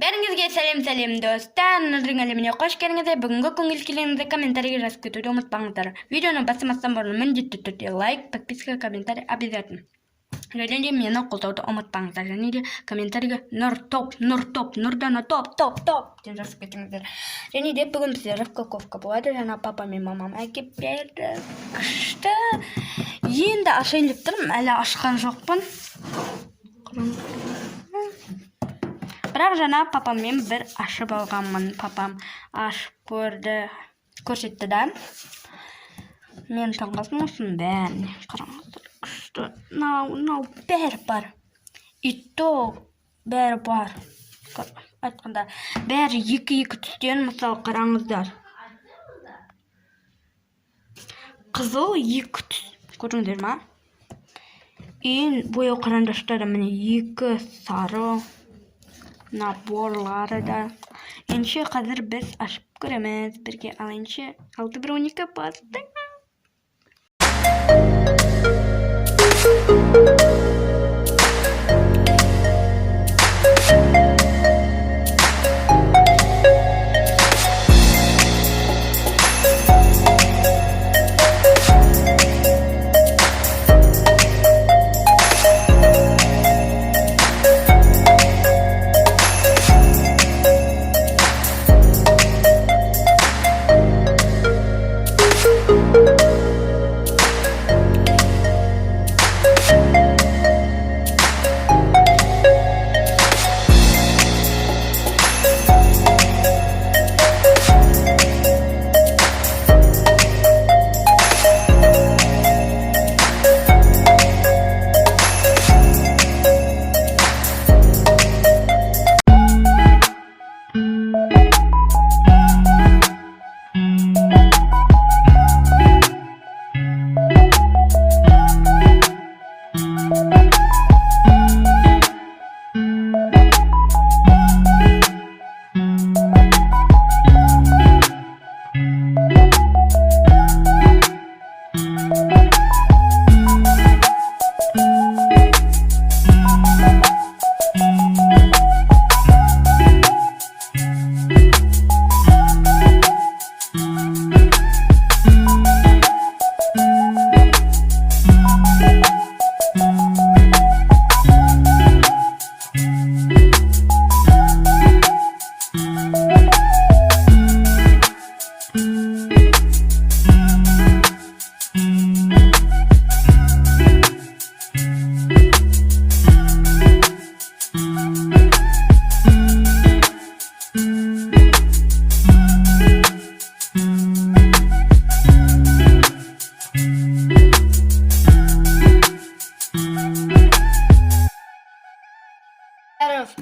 Бәріңізге сәлем достар, Нұрдың әлеміне қош келдіңіздер. Бүгінгі көңіл күйіңізді комментарийге жазып кетуді ұмытпаңыздар. Видеоны бастамастан бұрын міндетті түрде лайк, подписка, комментарий обязательно. Және де мені қолдауды ұмытпаңыздар. Және де комментарийге нұрдана топ деп жазып кетіңіздер. Және де бүгін бізде распаковка болады. Жаңа папа мен мамам әкеп берді. Күшті. Енді ашайын деп тұрмын, әлі ашқан жоқпын. Бірақ жаңа папаммен бір ашып алғанмын. Папам ашып көрсетті да. Мен таңғасын осының бәріне қараңыздар. Күшті. Мынау бәрі бар. И то бәрі бар. Айтқанда бәрі екі түстен, мысалы қараңыздар. Қызыл екі түс. Көрдіңдер ма? Бояу қарандаштары міне екі сары. Наборлары да. Енше қазір біз ашып көреміз. Бірге алайыншы 6-1-12 басты.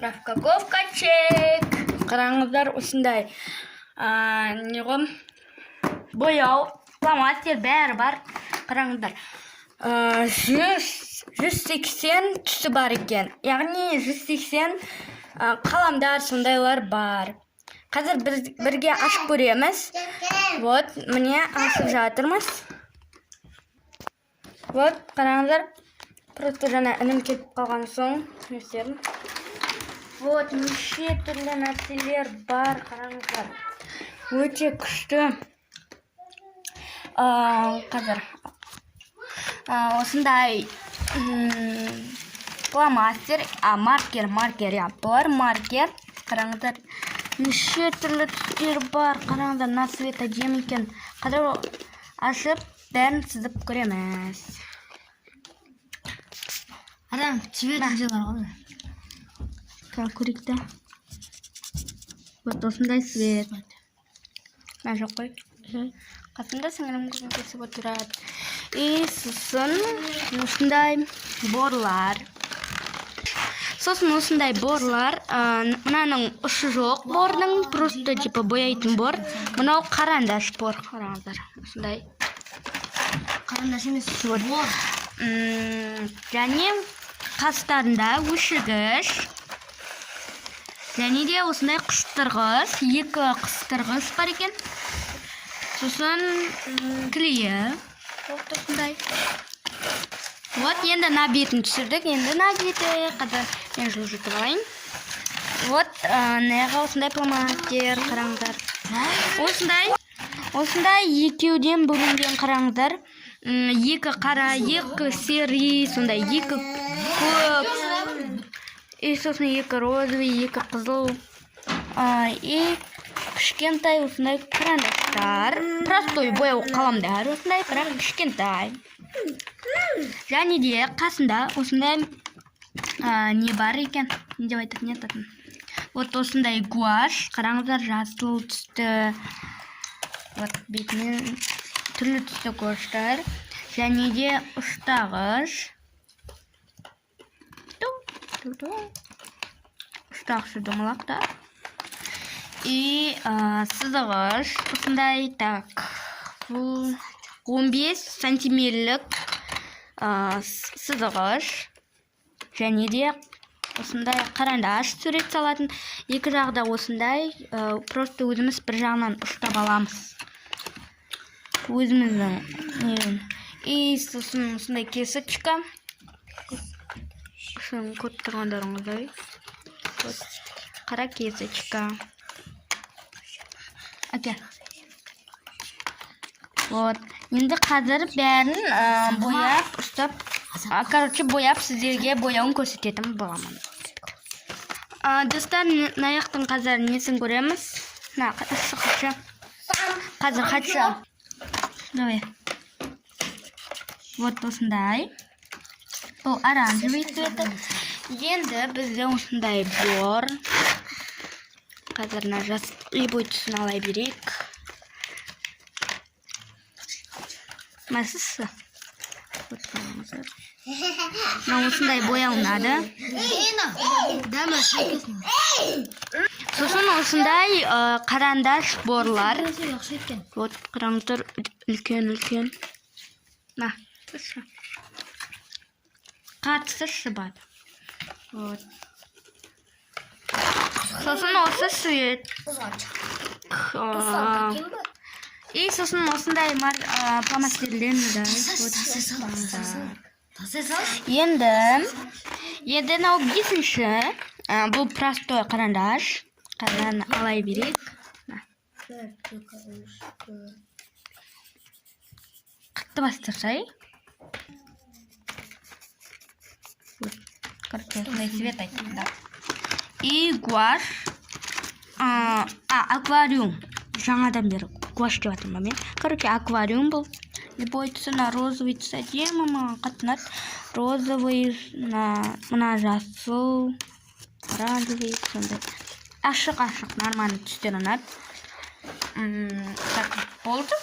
Распаковка чек. Қараңыздар осындай бояу, фломастер бәрі бар. Қараңыздар 180 түсі бар екен. Яғни 180 қаламдар сондайлар бар. Қазір бірге ашып көреміз. Вот, міне ашып жатырмыз. Вот, қараңыздар. Просто жаңа інім кетіп қалған соң өстерім. Вот, неше түрлі нәрселер бар, қараңыздар. Өте күшті. Қазір осындай фломастер, маркер, бар маркер. Қараңыздар, неше түрлі түстер бар. Қараңыздар, на свет әдемі екен. Қазір ашып, бәрін сызып көреміз. Адам, цвет бар ғой. Көрейік та. Вот осындай свет. Мен жоқ қой. Қасында сіңірім кесіп отырады. И сосын осындай борлар. Сосын осындай борлар. Мынаның ұшы жоқ бордың. Просто типа бояйтын бор. Мынау қарандаш бор. Қараңыздар. Осындай. Қарандаш емес бор. Және қастарында өшігіш. Және де осындай қыстырғыз, екі қыстырғыз бар екен. Сосын клея. Осындай. Вот, енді на бетін түсірдік. Енді на беті қазір мен жылжытып алайын. Вот, неға осындай фломастер қараңыздар. Осындай екеуден бөлінген қараңыздар. Екі қара, екі сері, сондай екі көк. И сосын екі розовый, екі қызыл. И кішкентай осындай карандаштар. Простой бояу қаламдар осындай, бірақ кішкентай. Және де қасында осындай не бар екен? Не деп айтатын еді? Вот осындай гуашь, қараңыздар, жасыл түсті. Вот бетінен түрлі түсті гуаштар. Және де ұштағыш. Ұштағышы домалақтар. И сызығыш. Осындай, так, 15 сантиметрлік сызығыш. Және де осындай қарандаш сурет салатын. Екі жағда осындай, просто өзіміз бір жағынан ұштап аламыз. Өзіміздің. И сосын осындай кесочка. Шын көріп тұрғандарыңыздай. Қара кесочка. Окей. Вот. Енді қазір бәрін бояп, ұстап, короче, бояп сіздерге бояуын көрсететін боламын. Достар, наяқтың қазір несін көреміз? Қатшы. Қазір қатшы. Давай. Вот осындай. Бұл оранжевый цветі. Енді бізде осындай бор. Қазір жас любой түсін алай берейік. Мәсісі. Осындай боя ұнады. Сосын осындай қарандаш борлар. Вот қараңыздар, үлкен. На, түсі. Қатысышы бар. Вот. Сосын осы свет. И сосын осындай фломастерлерді. Енді нау бесінші, бұл простой қарандаш. Қараны алай берейік. Қатты бастырсай. Короче, осындай свет айтында. И гуаш. Аквариум. Жаңадан бері гуаш деп атым ба мен. Короче, аквариум бұл. Любой түсіна розовый түс әдемі маған қатынады. Розовый, мына жасыл, оранжевый, сондай. Ашық, нормальный түстер ұнады. Так, болды.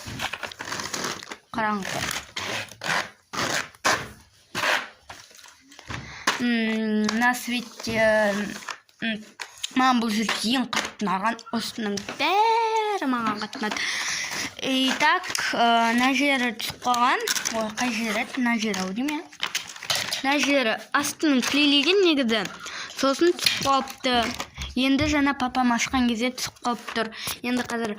Қараңыздар. На свете маған бұл жүр ең қатынаған. Осының бәрі маған қатынады. И так, на жері түсіп қойған. Ой, қай жері? На жері ау дейм, на жері астының клейлеген негізі. Сосын түсіп қалыпты. Енді жаңа папам ашқан кезде түсіп қалып тұр. Енді қазір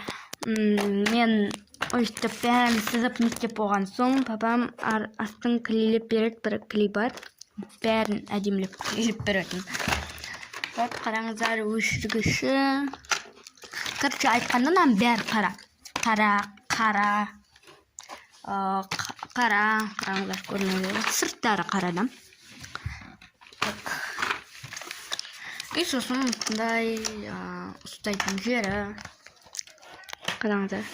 мен өйстіп бәрін сызып нектеп болған соң, папам астын клейлеп береді, бір клей бар. Бәрін әдемілеп клейлеп беретін. Вот, қараңыздар, өшіргіші. Короче, айтқандан бәрі қара. Қараңыздар көрінеді. Сырттары қарадам. И сосын ұстындай ұстайтын жері. Қараңыздар.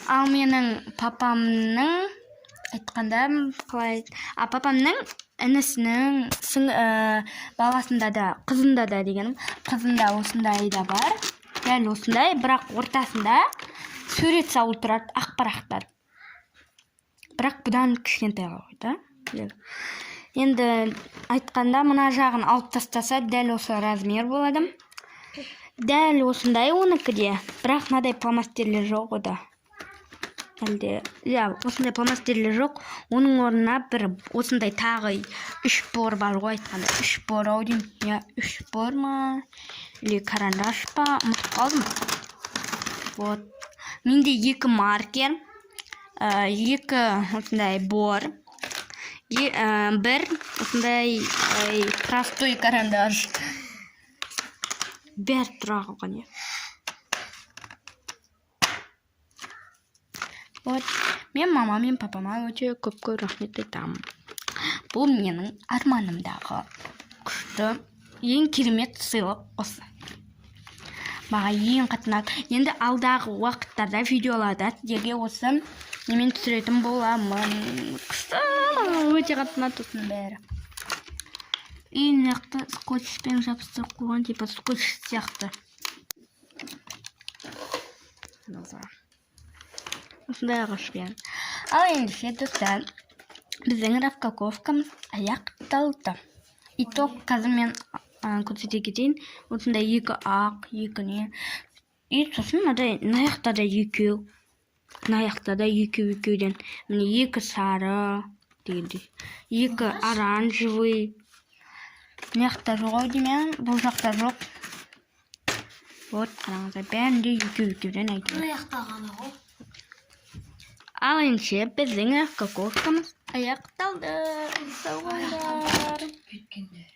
Ал менің папамның айтқанда қалай, папамның інісінің баласында да, қызында да дегенім, қызында осындай да бар. Дәл осындай, бірақ ортасында сурет салып тұрады, ақпарақтар. Бірақ бұдан кішкентай қойды. Енді айтқанда мына жағын алып тастаса, дәл осы размер болады. Дәл осындай оныкіде, бірақ мынадай фломастерлер жоқ ода. Әлде, осындай фломастерлер жоқ. Оның орнына бір осындай тағы 3 бор бар ғой айтқанда. 3 бор ау деймін. 3 бор ма? Или карандаш па? Ұмытып қалдым. Вот. Менде 2 маркер, 2 осындай бор, 1 осындай простой карандаш. бәр тұра қалған иә. Вот, мен мама мен папама өте көп рахмет айтамын. Бұл менің арманымдағы күшті ең керемет сыйлық осы. Маған ең қатынады. Енді алдағы уақыттарда видеоларда сіздерге осы немен түсіретін боламын. Күшті өте қатынады осының бәрі. И мына жақта скотчпен жабыстырып қойған, типа скотч сияқты. Осындай ағашпен. Ал ендеше достар, біздің распаковкамыз аяқталды. Итог қазір мен көрсете кетейін. Осындай екі ақ, екі не. И сосын мына жақта да екеу. Мына жақта да екеуден. Міне екі сары дегендей. Екі оранжевый. Мына жақта жоқ деймін, бұл жақта жоқ. Вот, қараңыздар, бәрінде екеуден айтып. Мына жақта ғана ғой. Ал ендеше біздің распаковкамыз аяқталды. Сау болыңдар. Кеткенде.